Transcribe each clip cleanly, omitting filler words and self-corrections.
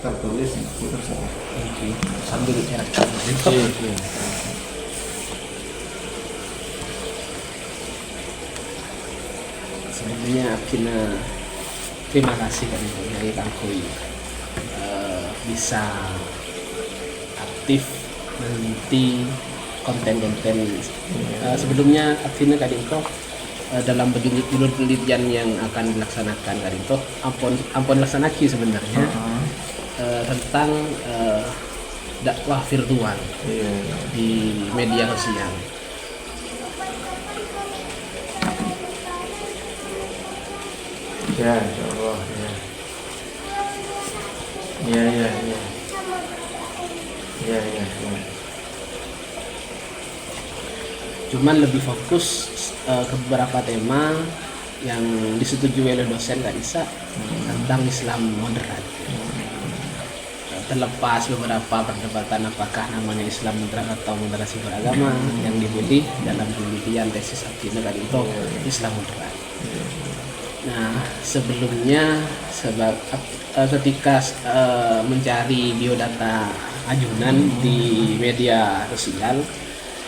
tertulis buku tersebut. Oke. Sambil direkam. Sebenarnya Akina terima kasih kan dari Kangkui bisa aktif meneliti konten-konten. Sebelumnya Akina kadang dalam penelitian yang akan dilaksanakan kadang ampun laksanaki sebenarnya tentang dakwah virtual di media sosial. Ya, insyaallah ya. Ya. Cuman lebih fokus ke beberapa tema yang disetujui oleh dosen Kak Isa tentang Islam moderat. Terlepas beberapa perdebatan apakah namanya Islam moderat atau moderasi beragama, yang dipilih dalam penelitian tesis Akina kan itu Islam moderat. Nah, sebelumnya ketika mencari biodata ajunan di media sosial,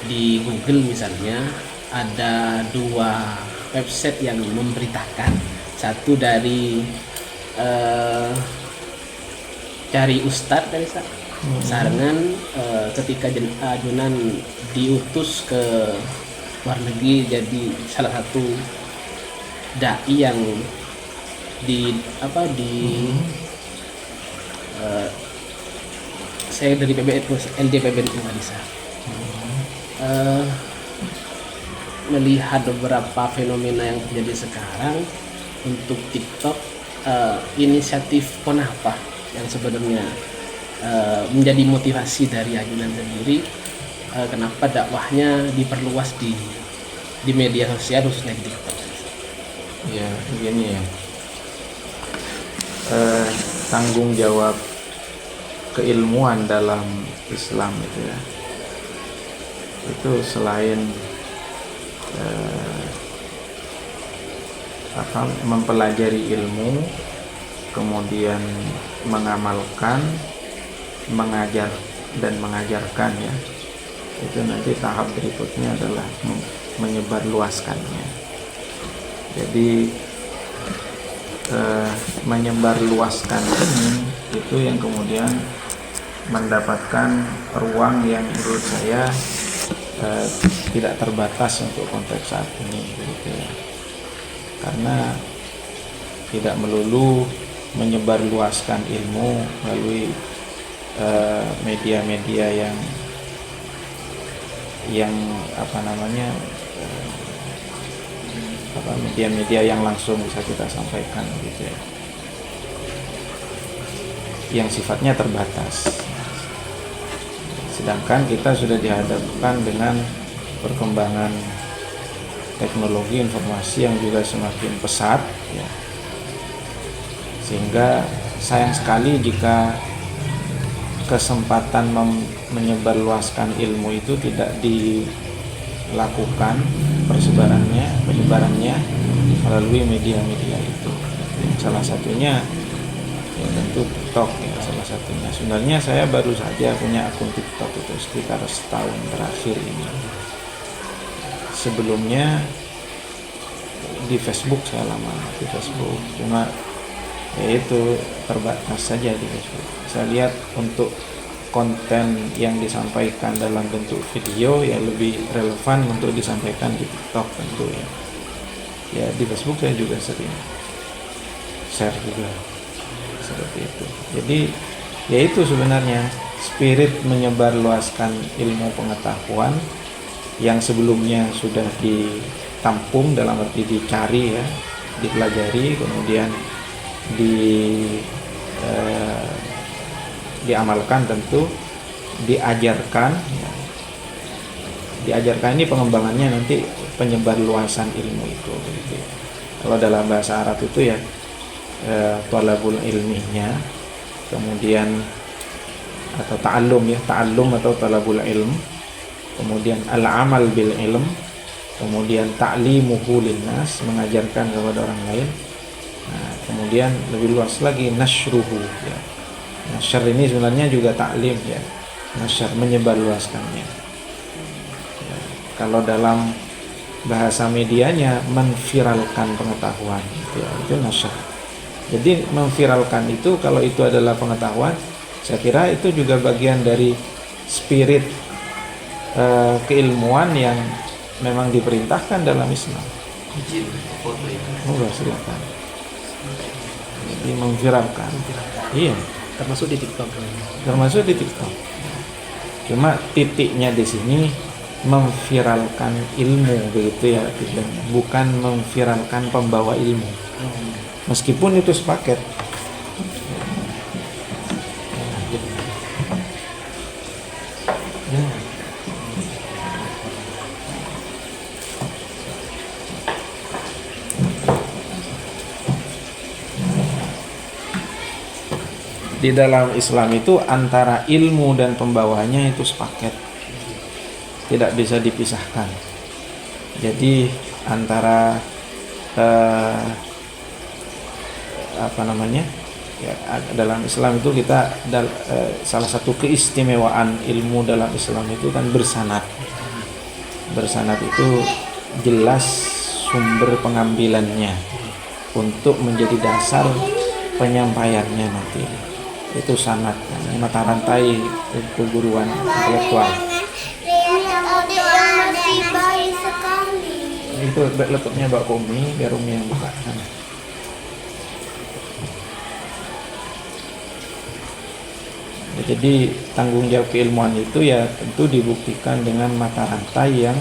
di Google misalnya, ada dua website yang memberitakan. Satu dari Cari Ustadz dari Sarangan, ketika ajunan diutus ke luar negeri jadi salah satu dai yang saya dari LDPBNU Manisa melihat beberapa fenomena yang terjadi sekarang untuk TikTok, inisiatif Konapa yang sebenarnya menjadi motivasi dari ajunan sendiri, kenapa dakwahnya diperluas di media sosial khususnya di TikTok. Ya, begini ya. Tanggung jawab keilmuan dalam Islam itu ya. Itu selain mempelajari ilmu, kemudian mengamalkan, mengajar dan mengajarkan ya. Itu nanti tahap berikutnya adalah menyebarluaskannya. Jadi menyebarluaskan ini itu yang kemudian mendapatkan ruang yang menurut saya tidak terbatas untuk konteks saat ini gitu ya. Karena tidak melulu menyebarluaskan ilmu melalui media-media yang media-media yang langsung bisa kita sampaikan gitu ya, yang sifatnya terbatas. Sedangkan kita sudah dihadapkan dengan perkembangan teknologi informasi yang juga semakin pesat ya. Sehingga sayang sekali jika kesempatan menyebarluaskan ilmu itu tidak dilakukan penyebarannya melalui media-media itu. Salah satunya ya tentu TikTok ya, salah satunya. Sebenarnya saya baru saja punya akun TikTok itu sekitar setahun terakhir ini. Sebelumnya di Facebook saya lama di Facebook, cuma ya itu terbatas saja di Facebook. Saya lihat untuk konten yang disampaikan dalam bentuk video ya lebih relevan untuk disampaikan di TikTok tentu ya. Ya di Facebook saya juga sering share juga seperti itu. Jadi ya itu sebenarnya spirit menyebarluaskan ilmu pengetahuan yang sebelumnya sudah ditampung dalam arti dicari ya, dipelajari, kemudian diamalkan, tentu diajarkan ya. Diajarkan ini pengembangannya nanti penyebarluasan ilmu itu gitu. Kalau dalam bahasa Arab itu ya thalabul ilminya, kemudian atau ta'allum ya, ta'allum atau thalabul ilm, kemudian al-amal bil ilm, kemudian ta'limuhu linnas, mengajarkan kepada orang lain. Nah, kemudian lebih luas lagi nasyruhu ya, Nasyr ini sebenarnya juga taklim ya, nasyr menyebarluaskannya. Ya, kalau dalam bahasa medianya menviralkan pengetahuan itu nasyr. Jadi memviralkan itu kalau itu adalah pengetahuan, saya kira itu juga bagian dari spirit keilmuan yang memang diperintahkan dalam Islam. Izin foto itu. Oh, silakan. Jadi memviralkan. Iya, termasuk di TikTok. termasuk di TikTok. Cuma titiknya di sini memviralkan ilmu begitu ya, bukan memviralkan pembawa ilmu. Meskipun itu sepaket. Ya. Di dalam Islam itu antara ilmu dan pembawanya itu sepaket, tidak bisa dipisahkan. Jadi antara ya, dalam Islam itu kita salah satu keistimewaan ilmu dalam Islam itu kan bersanad. Bersanad itu jelas sumber pengambilannya untuk menjadi dasar penyampaiannya nanti. Itu sanad, mata rantai keguruan intelektual. Itu laptopnya Mbak Umi, biar Umi yang buka. Jadi tanggung jawab keilmuan itu ya tentu dibuktikan dengan mata rantai yang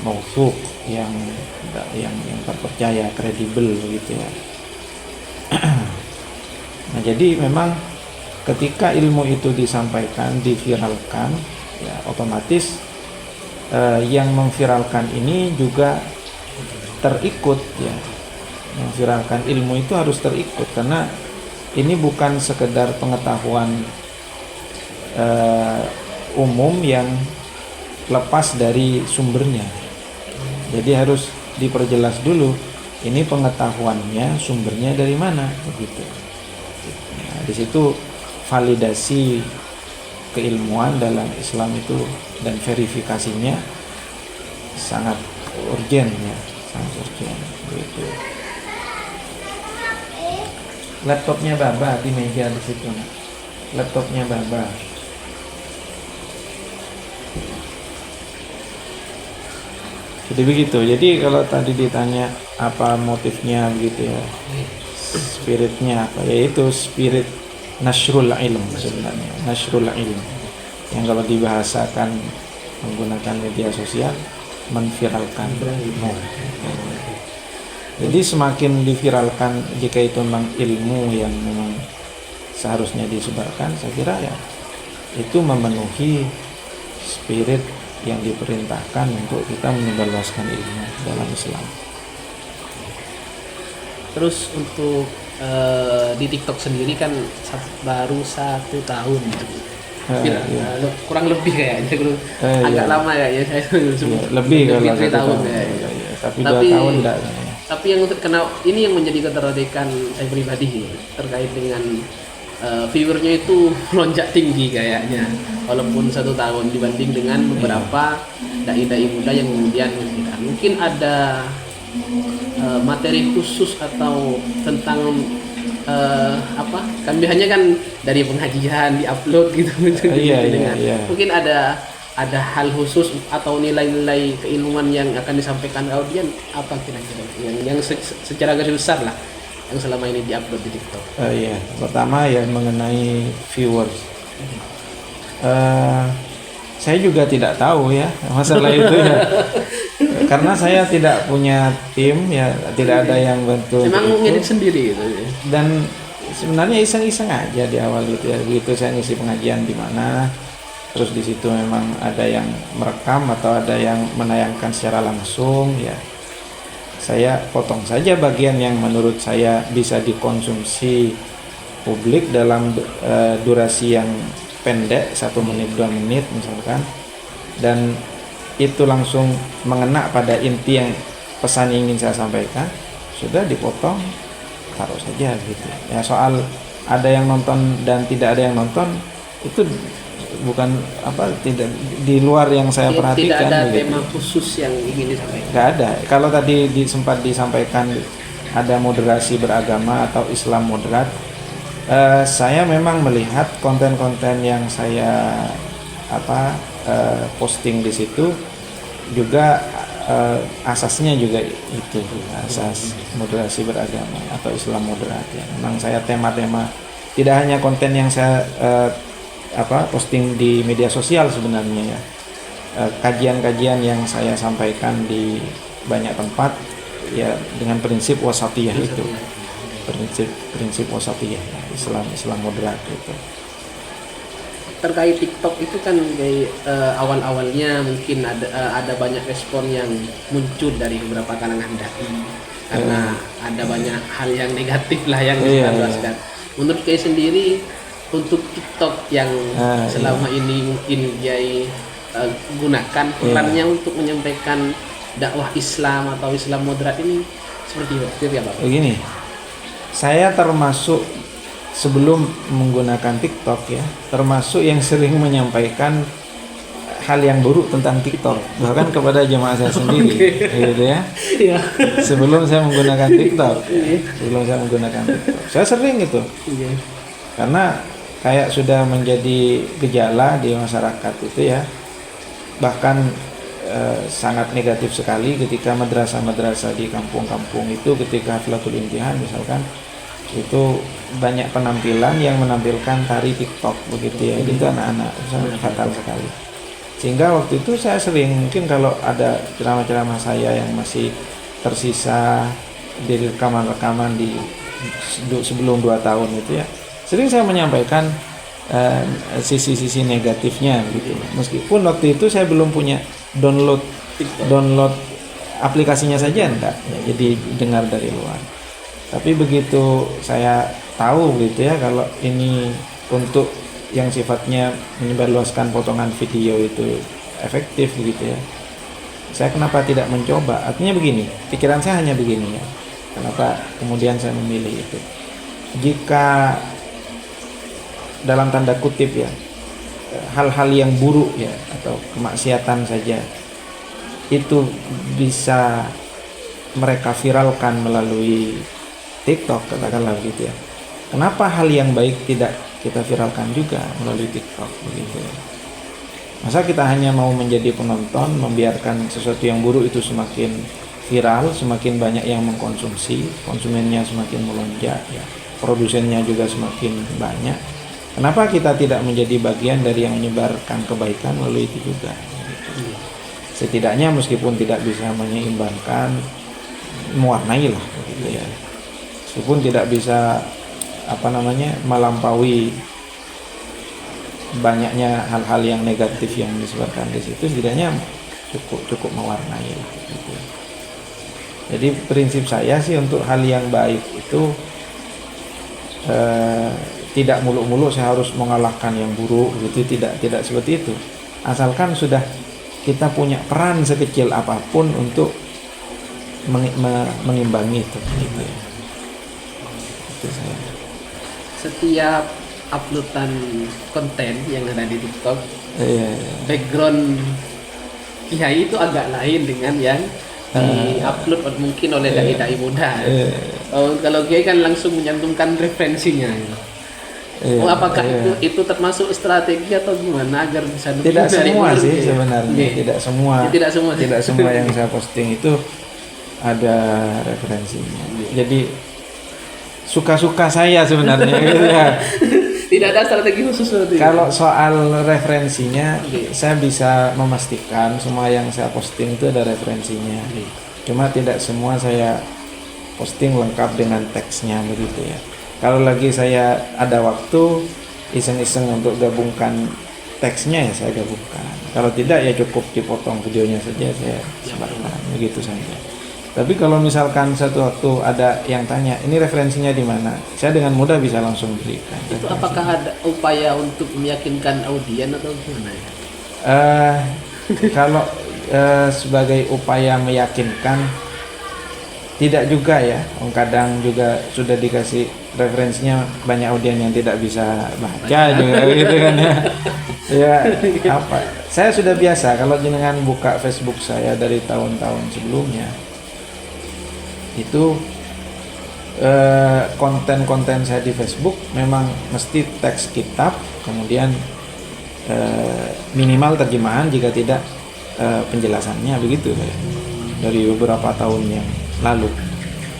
mausuk, yang terpercaya, kredibel gitu ya. Nah, jadi memang ketika ilmu itu disampaikan, diviralkan, ya otomatis yang memviralkan ini juga terikut ya. Memviralkan ilmu itu harus terikut karena ini bukan sekedar pengetahuan umum yang lepas dari sumbernya. Jadi harus diperjelas dulu ini pengetahuannya, sumbernya dari mana begitu. Nah, di situ validasi keilmuan dalam Islam itu dan verifikasinya sangat urgen ya, sangat urgen begitu. Laptopnya Baba di meja di situ. Laptopnya Baba. Jadi begitu. Jadi kalau tadi ditanya apa motifnya gitu ya, spiritnya apa? Yaitu spirit nasrul ilm sebenarnya. Nasrul ilm yang kalau dibahasakan menggunakan media sosial menviralkan ilmu. Jadi semakin diviralkan jika itu memang ilmu yang memang seharusnya disebarkan, saya kira ya itu memenuhi spirit yang diperintahkan untuk kita menyebarluaskan ilmu dalam Islam. Terus untuk di TikTok sendiri kan baru 1 tahun Iya. kurang lebih kayaknya agak iya. lama kayaknya saya Lebih kalau 3 tahun kayaknya. kayaknya. Iya. Tapi 2 tahun enggak. Tapi yang ini yang menjadi ketertarikan saya pribadi terkait dengan viewernya itu melonjak tinggi kayaknya, walaupun 1 tahun dibanding dengan beberapa dai-dai muda yang kemudian mungkin ada materi khusus atau tentang apa kan biasanya kan dari pengajian diupload gitu Iya. Mungkin ada hal khusus atau nilai-nilai keilmuan yang akan disampaikan ke audien apa kira-kira yang secara garis besar lah yang selama ini diupload di TikTok. Iya, pertama ya mengenai viewers. Saya juga tidak tahu ya masalah itu ya. Karena saya tidak punya tim ya, tidak ada yang bantu. Memang ngedit sendiri gitu ya. Dan sebenarnya iseng-iseng aja di awal gitu ya. Begitu saya ngisi pengajian di mana, terus di situ memang ada yang merekam atau ada yang menayangkan secara langsung ya. Saya potong saja bagian yang menurut saya bisa dikonsumsi publik dalam durasi yang pendek, 1 menit 2 menit misalkan, dan itu langsung mengena pada inti yang pesan yang ingin saya sampaikan, sudah dipotong, taruh saja gitu ya. Soal ada yang nonton dan tidak ada yang nonton, itu bukan tidak di luar yang saya perhatikan. Tidak ada begitu. tema khusus yang ingin disampaikan. Nggak ada. Kalau tadi sempat disampaikan ada moderasi beragama atau Islam moderat, saya memang melihat konten-konten yang saya posting di situ juga asasnya juga itu asas moderasi beragama atau Islam moderat ya. Memang saya tema-tema tidak hanya konten yang saya posting di media sosial sebenarnya ya. Kajian-kajian yang saya sampaikan di banyak tempat ya dengan prinsip wasatiyah itu. Prinsip wasatiyah Islam moderat itu. Terkait TikTok itu kan awal-awalnya mungkin ada banyak respon yang muncul dari beberapa kalangan dai karena ada banyak hal yang negatif lah yang disebarluaskan. Menurut Kiai sendiri untuk TikTok yang selama ini mungkin Kiai gunakan perannya untuk menyampaikan dakwah Islam atau Islam moderat ini seperti apa? Begini, saya termasuk sebelum menggunakan TikTok ya, termasuk yang sering menyampaikan hal yang buruk tentang TikTok, bahkan kepada jemaah saya sendiri, gitu ya. Sebelum saya menggunakan TikTok, saya sering itu, karena kayak sudah menjadi gejala di masyarakat itu ya, bahkan sangat negatif sekali ketika madrasah-madrasah di kampung-kampung itu ketika Haflatul Imtihan misalkan itu banyak penampilan yang menampilkan tari TikTok begitu ya, itu anak-anak sangat fatal sekali. Sehingga waktu itu saya sering, mungkin kalau ada ceramah-ceramah saya yang masih tersisa di rekaman-rekaman di sebelum 2 tahun itu ya, sering saya menyampaikan sisi-sisi negatifnya gitu. Meskipun waktu itu saya belum punya download aplikasinya saja enggak ya, jadi dengar dari luar. Tapi begitu saya tahu gitu ya kalau ini untuk yang sifatnya menyebarluaskan potongan video itu efektif gitu ya, saya kenapa tidak mencoba? Artinya begini, pikiran saya hanya begini ya, kenapa kemudian saya memilih itu. Jika dalam tanda kutip ya, hal-hal yang buruk ya atau kemaksiatan saja itu bisa mereka viralkan melalui TikTok katakanlah begitu ya, kenapa hal yang baik tidak kita viralkan juga melalui TikTok begitu ya? Masa kita hanya mau menjadi penonton, membiarkan sesuatu yang buruk itu semakin viral, semakin banyak yang mengkonsumsi, konsumennya semakin melonjak ya, produsennya juga semakin banyak. Kenapa kita tidak menjadi bagian dari yang menyebarkan kebaikan melalui itu juga gitu. Setidaknya meskipun tidak bisa menyeimbangkan, mewarnai lah begitu ya. Meskipun tidak bisa melampaui banyaknya hal-hal yang negatif yang disebarkan di situ, setidaknya cukup mewarnai lah gitu. Jadi prinsip saya sih untuk hal yang baik itu tidak muluk-muluk saya harus mengalahkan yang buruk gitu, tidak seperti itu. Asalkan sudah kita punya peran sekecil apapun untuk mengimbangi itu gitu ya. Itu saya. Setiap uploadan konten yang ada di TikTok, background Kiai itu agak lain dengan yang di-upload mungkin oleh dai-dai muda. Kalau Kiai kan langsung menyantumkan referensinya. Apakah itu termasuk strategi atau gimana agar bisa tidak semua sih ya? Sebenarnya tidak semua yang saya posting itu ada referensinya. Jadi suka-suka saya sebenarnya gitu ya. Tidak ada strategi khusus seperti itu. Kalau soal referensinya, saya bisa memastikan semua yang saya posting itu ada referensinya. Cuma tidak semua saya posting lengkap dengan teksnya begitu ya. Kalau lagi saya ada waktu iseng-iseng untuk gabungkan teksnya ya saya gabungkan. Kalau tidak ya cukup dipotong videonya saja saya sebarkan begitu saja. Tapi kalau misalkan satu waktu ada yang tanya, ini referensinya di mana? Saya dengan mudah bisa langsung berikan. Itu apakah ada upaya untuk meyakinkan audien atau gimana ya? Kalau sebagai upaya meyakinkan, tidak juga ya. Kadang juga sudah dikasih referensinya banyak audiens yang tidak bisa baca juga gitu kan ya. Ya apa? Saya sudah biasa kalau jenengan buka Facebook saya dari tahun-tahun sebelumnya itu konten-konten saya di Facebook memang mesti teks kitab, kemudian minimal terjemahan jika tidak penjelasannya begitu ya. Dari beberapa tahun yang lalu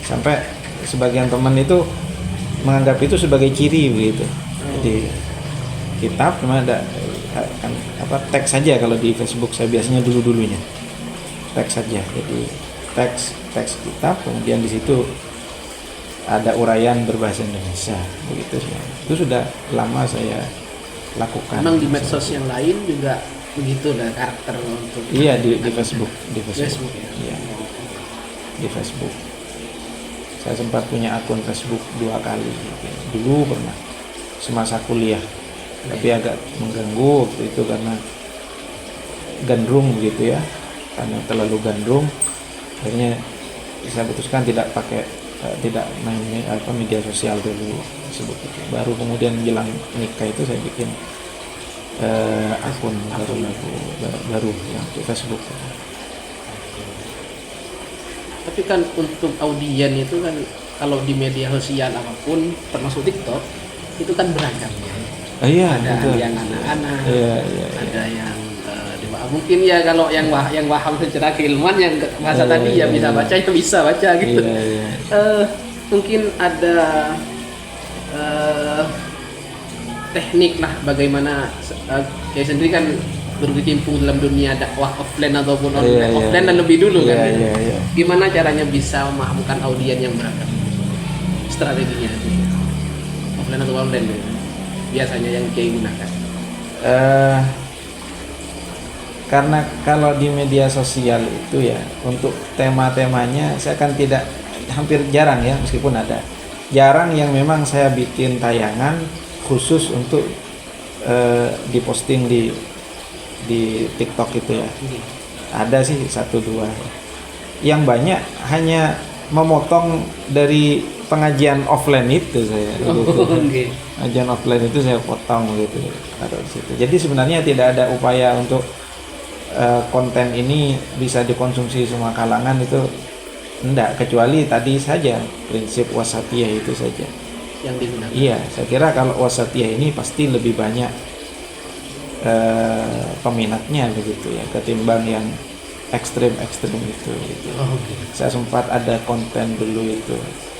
sampai sebagian teman itu menganggap itu sebagai ciri begitu. Jadi kitab cuma ada kan teks saja kalau di Facebook saya biasanya dulunya teks saja. Jadi teks kitab, kemudian di situ ada uraian berbahasa Indonesia begitu sih. Itu sudah lama saya lakukan. Memang di medsos yang lain juga begitu lah karakter untuk. Iya di Facebook ya. Iya. Di Facebook. Saya sempat punya akun Facebook 2 kali gitu. Dulu pernah semasa kuliah. Tapi agak mengganggu waktu itu karena gandrung begitu ya. Karena terlalu gandrung, akhirnya saya putuskan tidak main media sosial dulu tersebut. Baru kemudian jelang nikah itu saya bikin akun baru yang di Facebook. Tapi kan untuk audien itu kan kalau di media sosial apapun termasuk TikTok itu kan beragam ya. Iya, ada betul. yang anak-anak, Iya. ada yang mungkin ya kalau yang paham secara keilmuan yang bahasa tadi ya bisa baca ya bisa baca gitu. Iya. Mungkin ada teknik lah bagaimana kayak sendiri kan berkecimpung dalam dunia dakwah offline ataupun online, offline dan lebih dulu kan. Iya. Gimana caranya bisa memahamkan audien yang beragam? Strateginya offline atau online biasanya yang kayak gunakan. Karena kalau di media sosial itu ya untuk tema-temanya saya kan hampir jarang ya, meskipun ada jarang yang memang saya bikin tayangan khusus untuk diposting di TikTok itu ya. Ada sih 1-2. Yang banyak hanya memotong dari pengajian offline itu saya. Pengajian offline itu saya potong gitu taruh di situ. Jadi sebenarnya tidak ada upaya untuk konten ini bisa dikonsumsi semua kalangan, itu enggak, kecuali tadi saja prinsip wasatiyah itu saja yang digunakan. Iya, saya kira kalau wasatiyah ini pasti lebih banyak peminatnya begitu ya ketimbang yang ekstrim itu gitu. Saya sempat ada konten dulu itu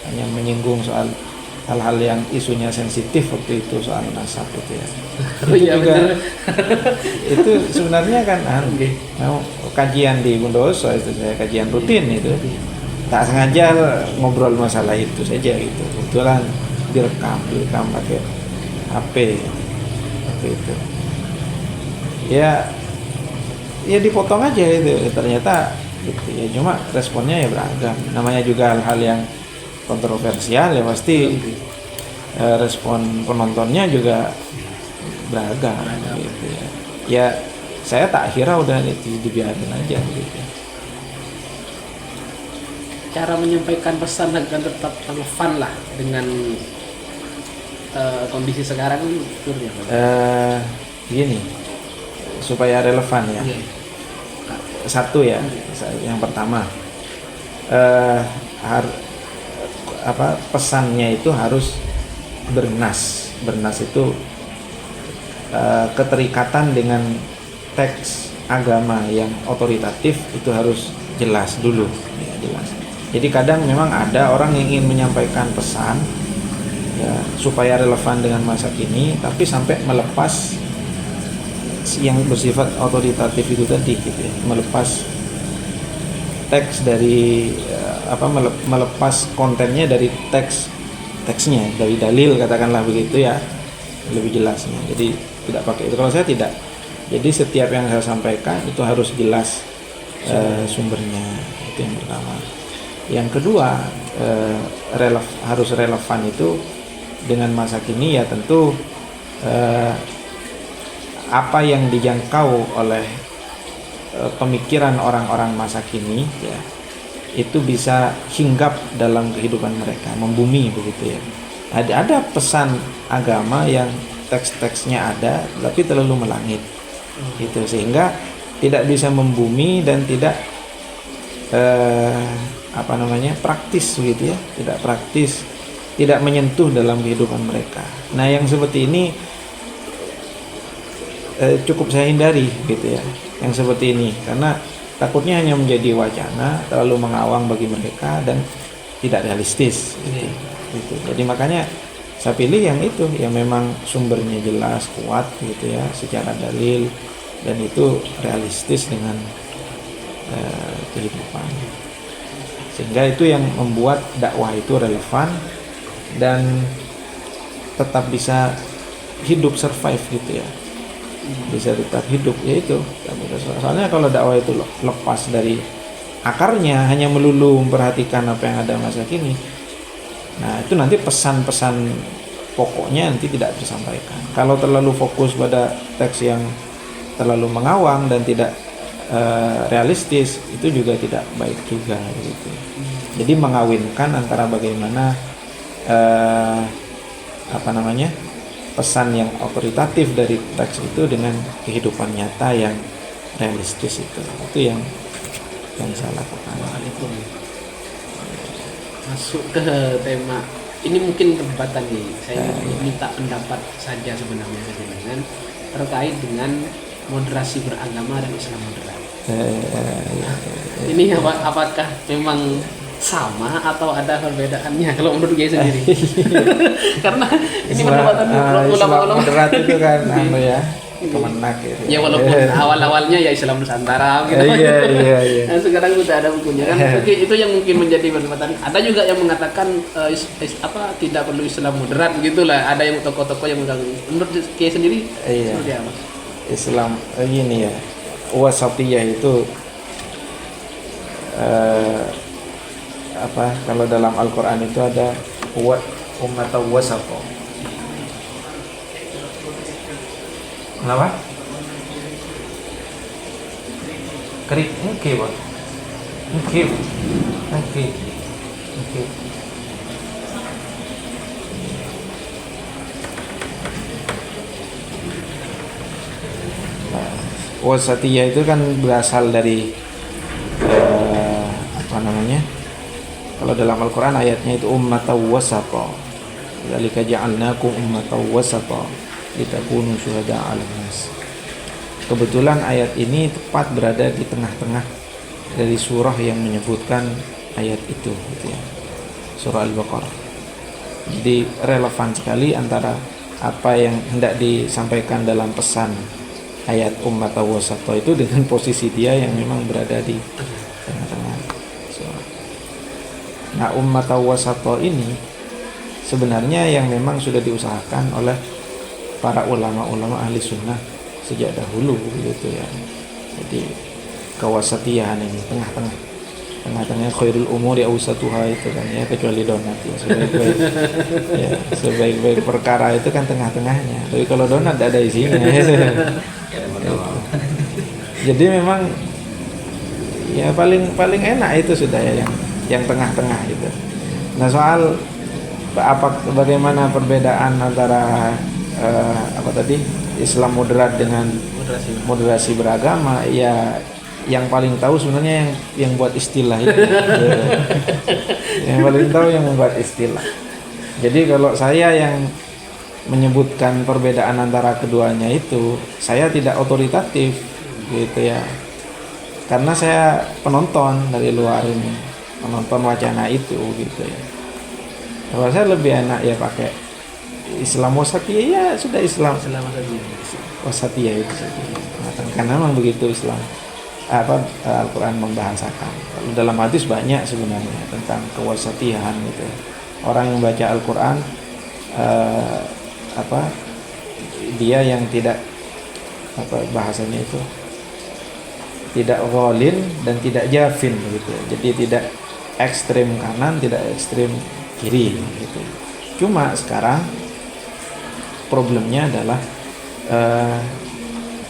hanya menyinggung soal hal-hal yang isunya sensitif waktu itu, soal nasab gitu ya. Iya benar. Itu sebenarnya kan mau kajian di Bondowoso, itu saya kajian rutin itu. Tak sengaja ngobrol masalah itu saja gitu. Kebetulan direkam pakai HP waktu itu. Ya dipotong aja itu, ternyata gitu ya. Cuma responnya ya beragam. Namanya juga hal-hal yang kontroversial ya pasti respon penontonnya juga beragam gitu ya. Ya saya tak kira udah dibiarin aja gitu. Cara menyampaikan pesan agar tetap relevan lah dengan kondisi sekarang itu gini supaya relevan ya. Satu ya, yang pertama pesannya itu harus bernas itu keterikatan dengan teks agama yang otoritatif itu harus jelas dulu ya, jelas. Jadi kadang memang ada orang yang ingin menyampaikan pesan ya, supaya relevan dengan masa kini, tapi sampai melepas yang bersifat otoritatif itu tadi gitu ya, melepas teks dari melepas kontennya dari teksnya, dari dalil katakanlah begitu ya, lebih jelasnya. Jadi tidak pakai itu. Kalau saya tidak. Jadi setiap yang saya sampaikan itu harus jelas sumbernya, itu yang pertama. Yang kedua harus relevan itu dengan masa kini ya, tentu apa yang dijangkau oleh pemikiran orang-orang masa kini ya, itu bisa hinggap dalam kehidupan mereka, membumi begitu ya. Ada pesan agama yang teks-teksnya ada tapi terlalu melangit gitu, sehingga tidak bisa membumi dan tidak praktis gitu ya, tidak praktis, tidak menyentuh dalam kehidupan mereka. Nah yang seperti ini cukup saya hindari gitu ya, yang seperti ini, karena takutnya hanya menjadi wacana, terlalu mengawang bagi mereka dan tidak realistis gitu. Jadi makanya saya pilih yang itu, yang memang sumbernya jelas, kuat gitu ya, secara dalil, dan itu realistis dengan kehidupan, sehingga itu yang membuat dakwah itu relevan dan tetap bisa hidup, survive gitu ya, bisa tetap hidup. Ya itu, soalnya kalau dakwah itu lepas dari akarnya, hanya melulu memperhatikan apa yang ada masa kini, nah itu nanti pesan-pesan pokoknya nanti tidak tersampaikan. Kalau terlalu fokus pada teks yang terlalu mengawang dan tidak realistis, itu juga tidak baik juga gitu. Jadi mengawinkan antara bagaimana pesan yang otoritatif dari teks itu dengan kehidupan nyata yang realistis, itu yang saya lakukan. Masuk ke tema ini, mungkin perdebatan nih, saya minta pendapat saja sebenarnya dengan terkait dengan moderasi beragama dan Islam moderat. Ini apakah memang sama atau ada perbedaannya kalau menurut Kiai sendiri? Karena ini perdebatan ulama-ulama moderat itu kan kemenak gitu. Ya walaupun awal-awalnya ya Islam Nusantara gitu. Iya. Nah, sekarang sudah ada bukunya kan. Itu yang mungkin menjadi perdebatan. Ada juga yang mengatakan tidak perlu Islam moderat begitulah. Ada yang tokoh-tokoh yang menurut Kiai sendiri seperti apa? Islam gini ya, wasatiyah itu kalau dalam Al-Qur'an itu ada ummatan wasata. Kenapa? Kerik oke, Bang. Oke. Wasatiyah itu kan berasal dari kalau dalam Al-Quran ayatnya itu ummatan wasata, dzalika ja'alnakum ummatan wasata litakunu syuhada'a 'alan nas. Kebetulan ayat ini tepat berada di tengah-tengah dari surah yang menyebutkan ayat itu gitu ya, surah Al-Baqarah. Jadi relevan sekali antara apa yang hendak disampaikan dalam pesan ayat ummatan wasata itu dengan posisi dia yang memang berada di tengah-tengah. Nah, ummatan wasata ini sebenarnya yang memang sudah diusahakan oleh para ulama-ulama ahli sunnah sejak dahulu gitu ya. Jadi kewasatiyahan ini tengah-tengah khairul umuri awsatuha itu kan ya, kecuali donat ya, sebaik-baik perkara itu kan tengah-tengahnya. Tapi kalau donat ada isinya. Jadi memang ya paling enak itu sudah ya yang tengah-tengah gitu. Nah, soal bagaimana perbedaan antara Islam moderat dengan moderasi beragama, ya yang paling tahu sebenarnya yang buat istilah itu. Yang paling tahu yang membuat istilah. Jadi kalau saya yang menyebutkan perbedaan antara keduanya itu, saya tidak otoritatif gitu ya, karena saya penonton dari luar ini, penonton wacana itu gitu ya. Kalau saya lebih enak ya pakai Islam wasatiyah, ya sudah Islam wasatiyah itu saja. Karena memang begitu Islam Al-Quran membahasakan. Kalau dalam hadis banyak sebenarnya tentang kewasatiyahan gitu. Orang yang baca Al-Quran dia yang tidak bahasanya itu tidak ghalin dan tidak jafin gitu. Jadi tidak ekstrem kanan, tidak ekstrem kiri gitu. Cuma sekarang problemnya adalah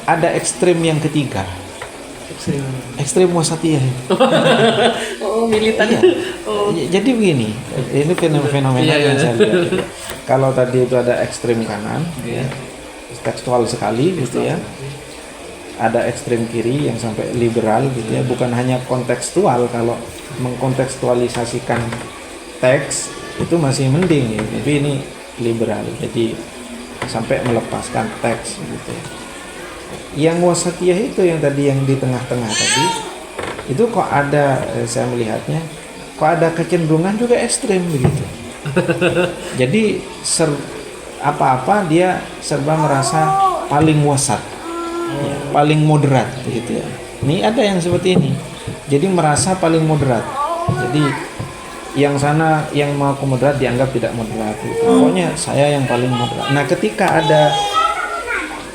ada ekstrem yang ketiga, ekstrem wasatiyah. Oh, militan. Iya. Jadi begini, ini fenomena Iya, yang iya. saya lihat. Gitu. Kalau tadi itu ada ekstrem kanan, Iya. tekstual sekali gitu ya. Ada ekstrem kiri yang sampai liberal gitu ya. Bukan hanya kontekstual, kalau mengkontekstualisasikan teks itu masih mending ya. Tapi ini liberal, jadi sampai melepaskan teks gitu ya. Yang wasatiyah itu yang tadi yang di tengah-tengah tadi itu kok ada saya melihatnya kok ada kecenderungan juga ekstrem begitu. Jadi apa-apa dia serba merasa paling wasat, ya, paling moderat gitu ya. Ini ada yang seperti ini. Jadi merasa paling moderat. Jadi yang sana yang mau ke moderat dianggap tidak moderat. Gitu. Pokoknya saya yang paling moderat. Nah, ketika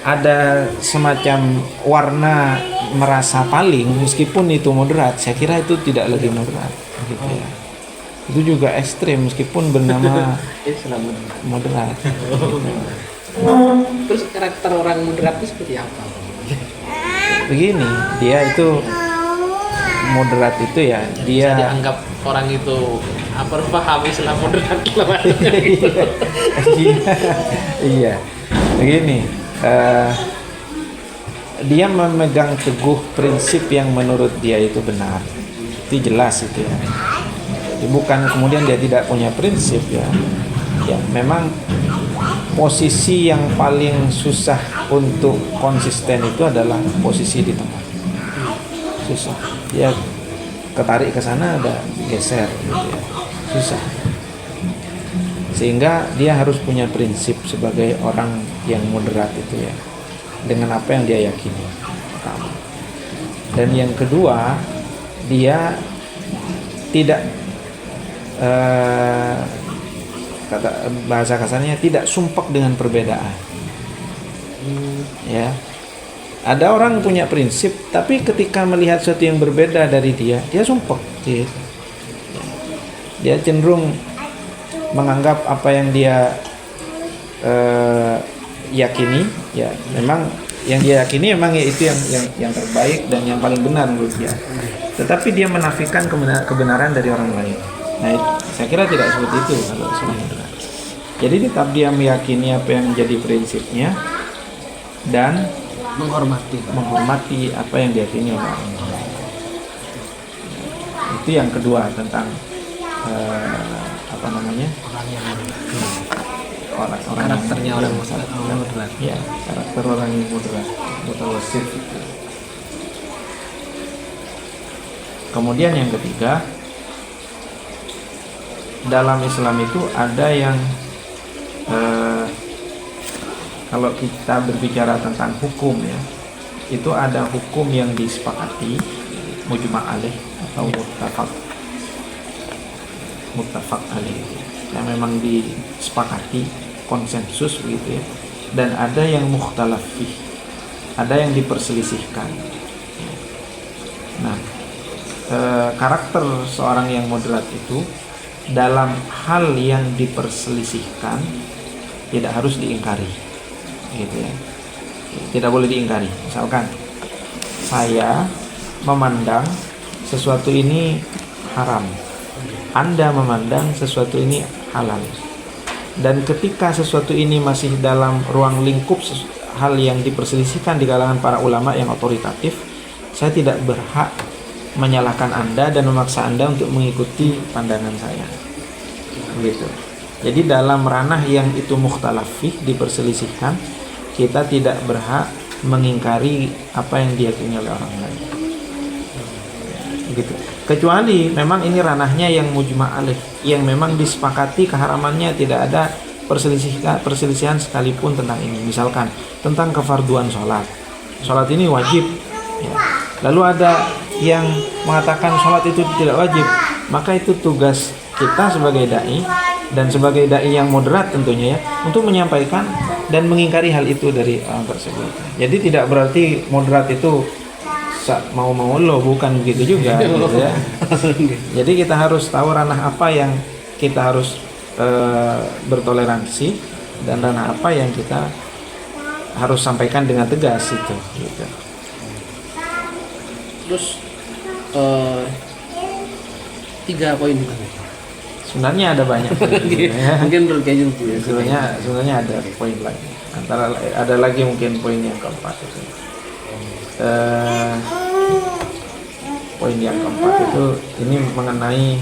ada semacam warna merasa paling meskipun itu moderat, saya kira itu tidak lagi moderat gitu ya. Itu juga ekstrem meskipun bernama Islam. moderat. Terus karakter orang moderat itu seperti apa? Begini, dia itu moderat itu ya, dia Dianggap orang itu apa paham Islam moderat lah. iya. Begini, dia memegang teguh prinsip yang menurut dia itu benar. Itu jelas itu ya. Jadi bukan kemudian dia tidak punya prinsip ya. Ya, memang posisi yang paling susah untuk konsisten itu adalah posisi di tengah. Susah. Dia ketarik ke sana ada geser gitu ya. Susah. Sehingga dia harus punya prinsip sebagai orang yang moderat itu ya, dengan apa yang dia yakini. Pertama. Dan yang kedua, dia tidak kata bahasa kasarnya tidak sumpek dengan perbedaan. Ya. Ada orang punya prinsip, tapi ketika melihat sesuatu yang berbeda dari dia sumpek. Gitu. Dia cenderung menganggap apa yang dia yakini, ya memang yang dia yakini memang ya itu yang terbaik dan yang paling benar menurut dia. Tetapi dia menafikan kebenaran dari orang lain. Nah, saya kira tidak seperti itu kalau Islam moderat. Jadi tetap dia meyakini apa yang menjadi prinsipnya dan menghormati apa yang diyakini oleh orang lain. Itu yang kedua tentang apa namanya? Orang Karakternya orang moderat. moderat. Ya, karakter orang yang moderat, mutawassит itu. Kemudian yang ketiga, dalam Islam itu ada yang kalau kita berbicara tentang hukum ya, itu ada hukum yang disepakati, mujma' alaih atau muttafaq alaih, yang memang disepakati konsensus begitu ya, dan ada yang mukhtalaf fih, ada yang diperselisihkan. Nah, karakter seorang yang moderat itu dalam hal yang diperselisihkan tidak harus diingkari, gitu ya. Tidak boleh diingkari. Misalkan saya memandang sesuatu ini haram, Anda memandang sesuatu ini halal, dan ketika sesuatu ini masih dalam ruang lingkup hal yang diperselisihkan di kalangan para ulama yang otoritatif, saya tidak berhak menyalahkan Anda dan memaksa Anda untuk mengikuti pandangan saya. Begitu. Jadi dalam ranah yang itu mukhtalaf fih, diperselisihkan, kita tidak berhak mengingkari apa yang diyakini oleh orang lain. Begitu. Kecuali memang ini ranahnya yang mujma' alaih, yang memang disepakati keharamannya, tidak ada perselisihan sekalipun tentang ini. Misalkan tentang kefarduan sholat. Sholat ini wajib. Ya. Lalu ada yang mengatakan sholat itu tidak wajib, maka itu tugas kita sebagai dai dan sebagai dai yang moderat tentunya ya, untuk menyampaikan dan mengingkari hal itu dari orang tersebut. Jadi tidak berarti moderat itu mau lo, bukan begitu juga gitu ya. Jadi kita harus tahu ranah apa yang kita harus bertoleransi dan ranah apa yang kita harus sampaikan dengan tegas itu gitu. Terus 3 poin itu. Sebenarnya ada banyak. Ya. Mungkin menurut kayaknya itu ya. Sebenarnya ada poin lagi. Ada lagi mungkin poin yang keempat itu. Poin yang keempat itu ini mengenai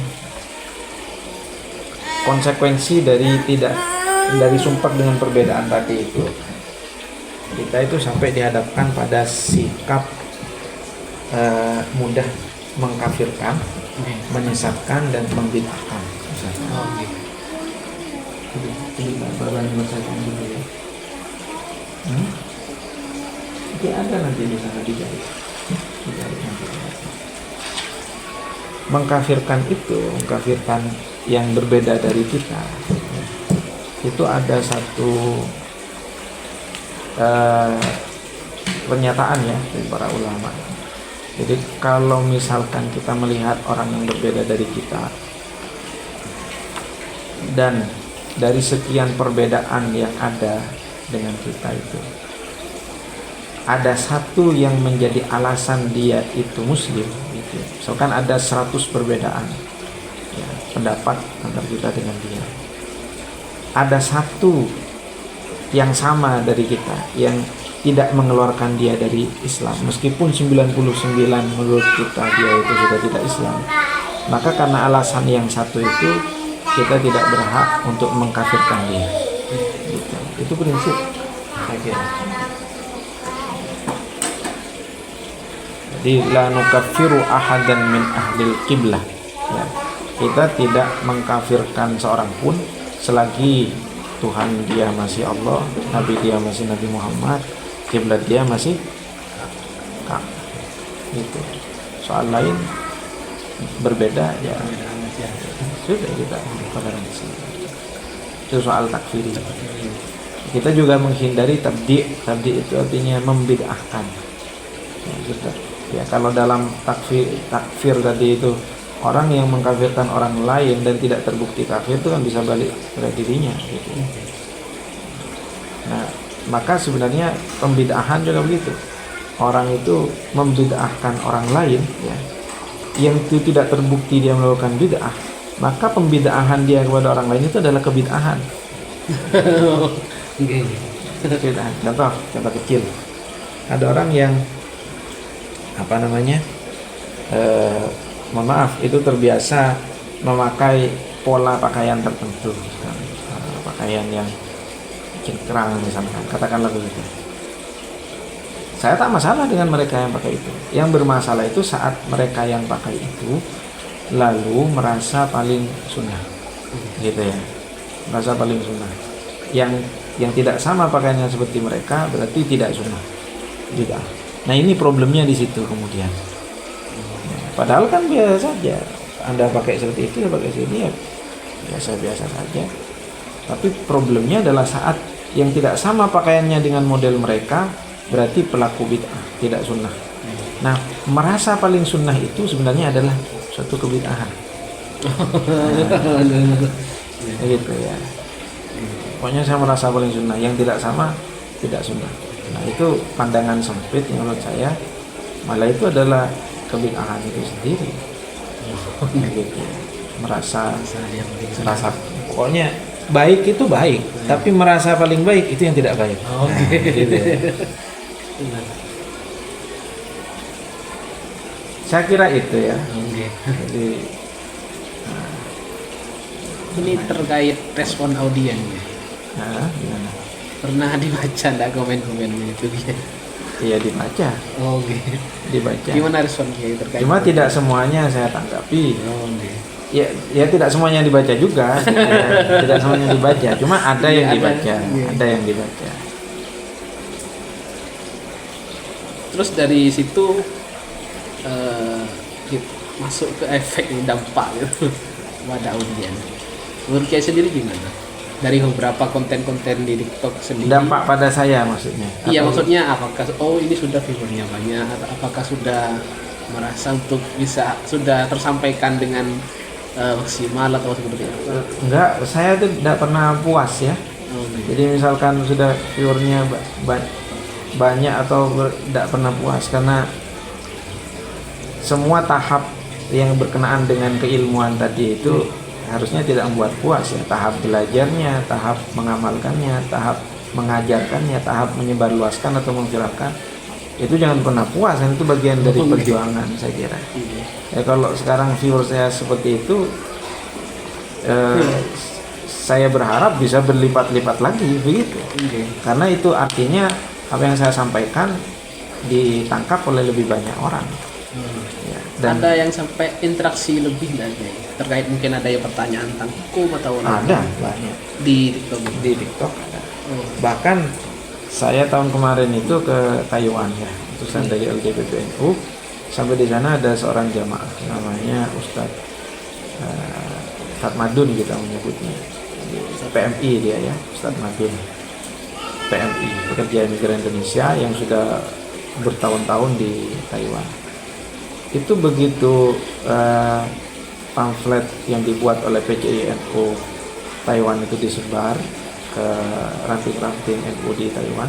konsekuensi dari sumpah dengan perbedaan tadi itu. Kita itu sampai dihadapkan pada sikap mudah mengkafirkan, menyesatkan dan membid'ahkan. Dulu ya. Nanti ada nanti di sana di garis nanti. Mengkafirkan yang berbeda dari kita. Itu ada satu pernyataan ya dari para ulama. Jadi kalau misalkan kita melihat orang yang berbeda dari kita dan dari sekian perbedaan yang ada dengan kita itu ada satu yang menjadi alasan dia itu muslim gitu. Misalkan ada 100 perbedaan ya, pendapat antara kita dengan dia, ada satu yang sama dari kita yang tidak mengeluarkan dia dari Islam, meskipun 99 menurut kita dia itu sudah tidak Islam, maka karena alasan yang satu itu kita tidak berhak untuk mengkafirkan dia gitu. Itu prinsip saya kira. Jadi la nukaffiru ahadan min ahlil qiblah ya. Kita tidak mengkafirkan seorang pun selagi Tuhan dia masih Allah, Nabi dia masih Nabi Muhammad, kiblat dia masih Ka'bah gitu. Soal lain berbeda ya sudah kita toleransi. Itu soal takfiri. Kita juga menghindari tabdi' itu artinya membid'ahkan ya, sudah. Ya, kalau dalam takfir tadi itu orang yang mengkafirkan orang lain dan tidak terbukti kafir itu kan bisa balik pada dirinya gitu. Nah, maka sebenarnya pembid'ahan juga begitu. Orang itu membid'ahkan orang lain ya, yang itu tidak terbukti dia melakukan bid'ah, maka pembid'ahan dia kepada orang lain itu adalah kebid'ahan. Contoh kecil. Ada orang yang mohon maaf itu terbiasa memakai pola pakaian tertentu, pakaian yang cingkrang misalkan, katakanlah begitu. Saya tak masalah dengan mereka yang pakai itu. Yang bermasalah itu saat mereka yang pakai itu lalu merasa paling sunnah, gitu ya, merasa paling sunnah. Yang tidak sama pakaiannya seperti mereka berarti tidak sunnah, tidak. Nah ini problemnya di situ kemudian. Padahal kan biasa saja. Anda pakai seperti itu, pakai sini ya biasa-biasa saja. Tapi problemnya adalah saat yang tidak sama pakaiannya dengan model mereka berarti pelaku bid'ah, tidak sunnah. Nah, merasa paling sunnah itu sebenarnya adalah suatu kebid'ahan. Gitu ya. Pokoknya saya merasa paling sunnah, yang tidak sama tidak sunnah. Nah, itu pandangan sempit yang menurut saya malah itu adalah kebid'ahan itu sendiri. Gitu. Merasa pokoknya baik itu baik, tapi merasa paling baik itu yang tidak baik. Nah, gitu ya. Saya kira itu ya. Jadi ini terkait respon audiens. gimana? Pernah dibaca enggak komen-komennya itu dia? Iya dibaca. Dibaca. Gimana responsnya terkait? Cuma tidak semuanya saya tanggapi. Okay. Ya tidak semuanya dibaca juga. Gitu ya. Tidak semuanya dibaca. Cuma ada yang dibaca. Ada yang dibaca. Terus dari situ masuk ke efek dampak gitu pada audiens. Menurut saya sendiri gimana? Dari beberapa konten-konten di TikTok sendiri. Dampak pada saya maksudnya? Iya, maksudnya apakah ini sudah viewernya banyak, atau apakah sudah merasa untuk bisa sudah tersampaikan dengan maksimal atau seperti apa? Enggak, saya tuh tidak pernah puas ya. Jadi misalkan sudah viewernya banyak atau tidak pernah puas karena semua tahap yang berkenaan dengan keilmuan tadi itu harusnya tidak membuat puas ya. Tahap belajarnya, tahap mengamalkannya, tahap mengajarkannya, tahap menyebarluaskan atau memviralkan, itu jangan pernah puas, kan itu bagian dari perjuangan saya kira. Ya kalau sekarang viewer saya seperti itu, saya berharap bisa berlipat-lipat lagi begitu. Karena itu artinya apa yang saya sampaikan ditangkap oleh lebih banyak orang. Ya, dan ada yang sampai interaksi lebih nggak Kiai? Terkait mungkin ada yang pertanyaan tentang hukum atau ada banyak di TikTok. di TikTok ada. Bahkan saya tahun kemarin itu ke Taiwan ya, utusan dari LGBTNU. Sampai di sana ada seorang jamaah namanya Ustadz Madun kita menyebutnya, PMI dia ya, Ustadz Madun, PMI, pekerja migran Indonesia yang sudah bertahun-tahun di Taiwan. Itu begitu pamflet yang dibuat oleh PCI-NU Taiwan itu disebar ke ranting-ranting NU di Taiwan,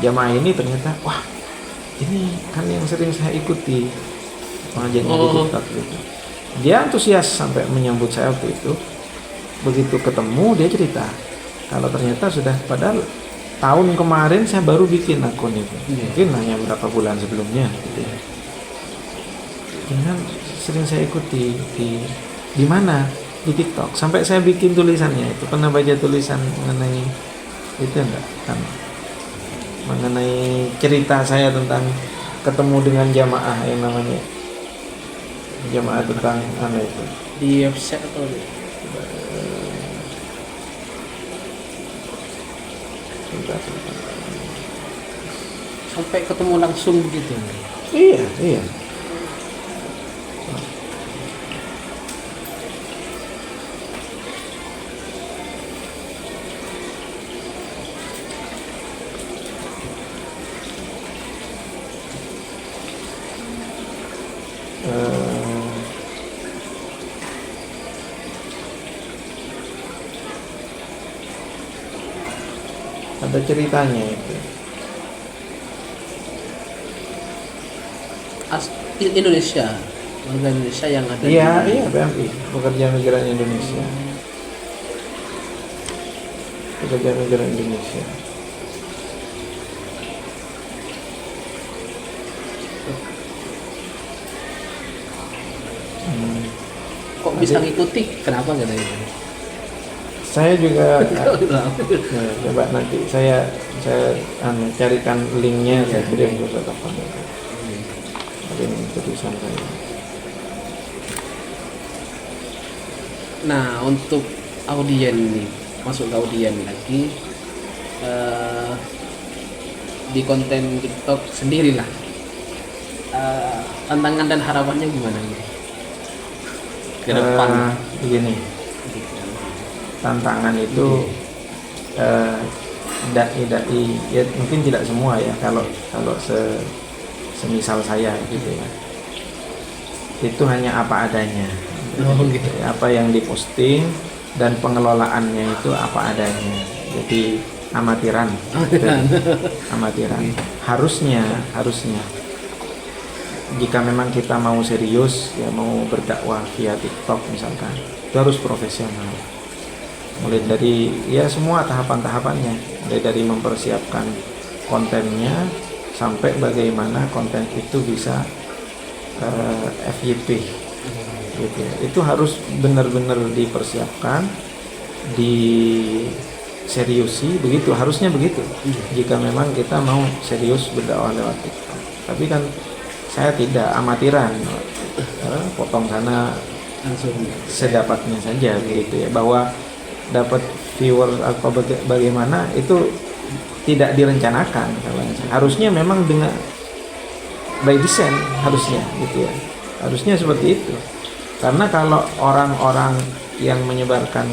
jamaah ini ternyata wah, ini kan yang sering saya ikuti pengajiannya di TikTok gitu. Dia antusias sampai menyambut saya waktu itu. Begitu ketemu dia cerita kalau ternyata sudah, padahal tahun kemarin saya baru bikin akun itu, mungkin hanya beberapa bulan sebelumnya gitu ya. Ini kan sering saya ikuti di mana, di TikTok, sampai saya bikin tulisannya itu. Pernah baca tulisan mengenai itu enggak kan, mengenai cerita saya tentang ketemu dengan jamaah yang namanya jamaah tentang apa itu di website atau sampai ketemu langsung begitu? iya ada ceritanya itu. Indonesia, warga Indonesia yang ada Iya, di PMI, pekerja migran Indonesia. Pekerja migran Indonesia. Kok bisa ngikuti? Kenapa katanya? Saya juga ya, coba nanti saya carikan linknya, saya kirim ke telepon itu. Link tulisan saya. Nah, untuk audien nih, masuk ke audien lagi di konten TikTok sendirilah. Tantangan dan harapannya gimana nih? Ke depan. Begini, tantangan itu dai ya mungkin tidak semua ya, kalau semisal saya gitu ya, itu hanya apa adanya gitu. Apa yang diposting dan pengelolaannya itu apa adanya, jadi amatiran gitu. Amatiran. Harusnya jika memang kita mau serius ya, mau berdakwah via TikTok misalkan, itu harus profesional, mulai dari ya semua tahapan-tahapannya, mulai dari mempersiapkan kontennya sampai bagaimana konten itu bisa FYP gitu ya. Itu harus benar-benar dipersiapkan, diseriusi, begitu harusnya begitu jika memang kita mau serius berdakwah lewat TikTok. Tapi kan saya tidak, amatiran, potong sana Langsung sedapatnya saja begitu ya, bahwa dapat viewer atau bagaimana itu tidak direncanakan. Harusnya memang dengan by design, harusnya gitu ya, harusnya seperti itu. Karena kalau orang-orang yang menyebarkan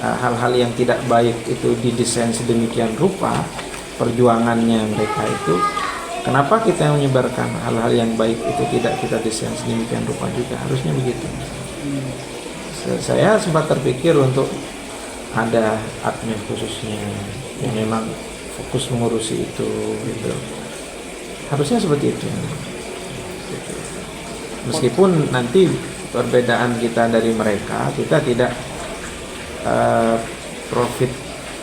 hal-hal yang tidak baik itu didesain sedemikian rupa perjuangannya mereka itu, kenapa kita yang menyebarkan hal-hal yang baik itu tidak kita desain sedemikian rupa juga? Harusnya begitu. Saya sempat terpikir untuk ada admin khususnya yang memang fokus mengurusi itu gitu. Harusnya seperti itu. Meskipun nanti perbedaan kita dari mereka, kita tidak profit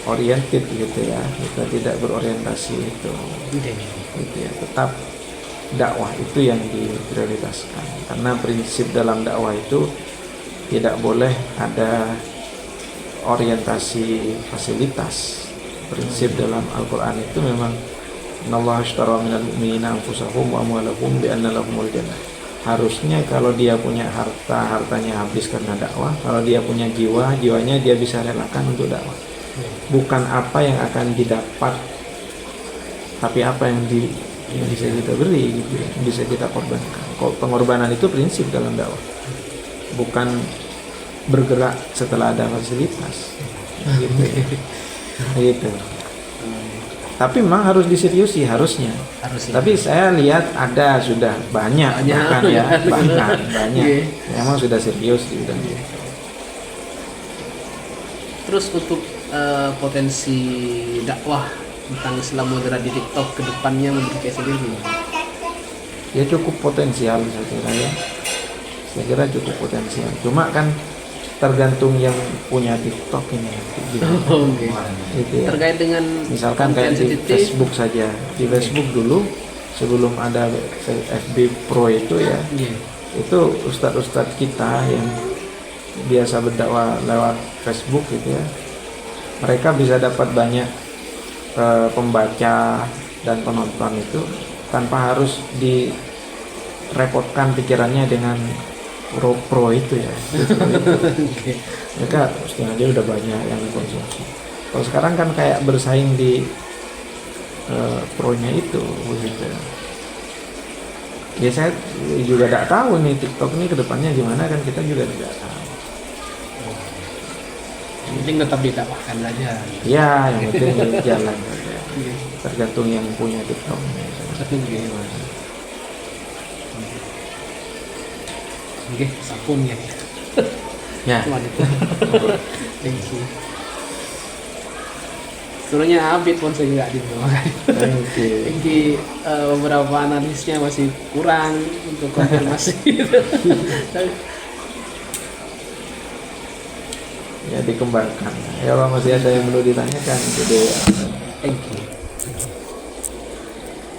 oriented gitu ya, kita tidak berorientasi itu gitu ya, tetap dakwah itu yang diprioritaskan, karena prinsip dalam dakwah itu tidak boleh ada orientasi fasilitas. Prinsip dalam Al-Quran itu memang innallaha ashtara minal mu'minina anfusahum wa amwalahum bi anna lahumul jannah. Harusnya kalau dia punya harta, hartanya habis karena dakwah. Kalau dia punya jiwa, jiwanya dia bisa relakan untuk dakwah. Bukan apa yang akan didapat, tapi apa yang bisa kita beri gitu, yang bisa kita korbankan. Pengorbanan itu prinsip dalam dakwah, bukan bergerak setelah ada fasilitas gitu ya. Gitu. Tapi memang harus diseriusi harusnya. Tapi saya lihat ada sudah banyak bahkan ya, bahkan banyak memang sudah serius di bidang itu. Terus untuk potensi dakwah tentang Islam moderat di TikTok ke depannya menurut kayak sendiri? Ya cukup potensial saya kira ya. Saya kira cukup potensial. Cuma kan tergantung yang punya TikTok ini. Gitu. Gitu ya. Terkait dengan misalkan kayak di Facebook saja. Di Facebook dulu sebelum ada FB Pro itu ya. Itu ustadz-ustadz kita yang biasa berdakwah lewat Facebook gitu ya. Mereka bisa dapat banyak pembaca dan penonton itu tanpa harus direpotkan pikirannya dengan pro itu ya. Mereka setengah aja udah banyak yang konsumsi. Kalau sekarang kan kayak bersaing di pro-nya itu begitu. Ya saya juga tidak tahu nih TikTok ini kedepannya gimana, kan kita juga tidak tahu. Yang penting tetap didakwahkan saja. Ya, yang penting jalan saja. Tergantung yang punya TikTok. Oke, sabun ya. Ya. Cuma itu. Thank you. Sebenarnya Abid pun saya nggak dibawakan. Jadi beberapa analisnya masih kurang untuk konfirmasi. Ya dikembangkan. Ya kalau masih ada yang perlu ditanyakan, jadi Thank you.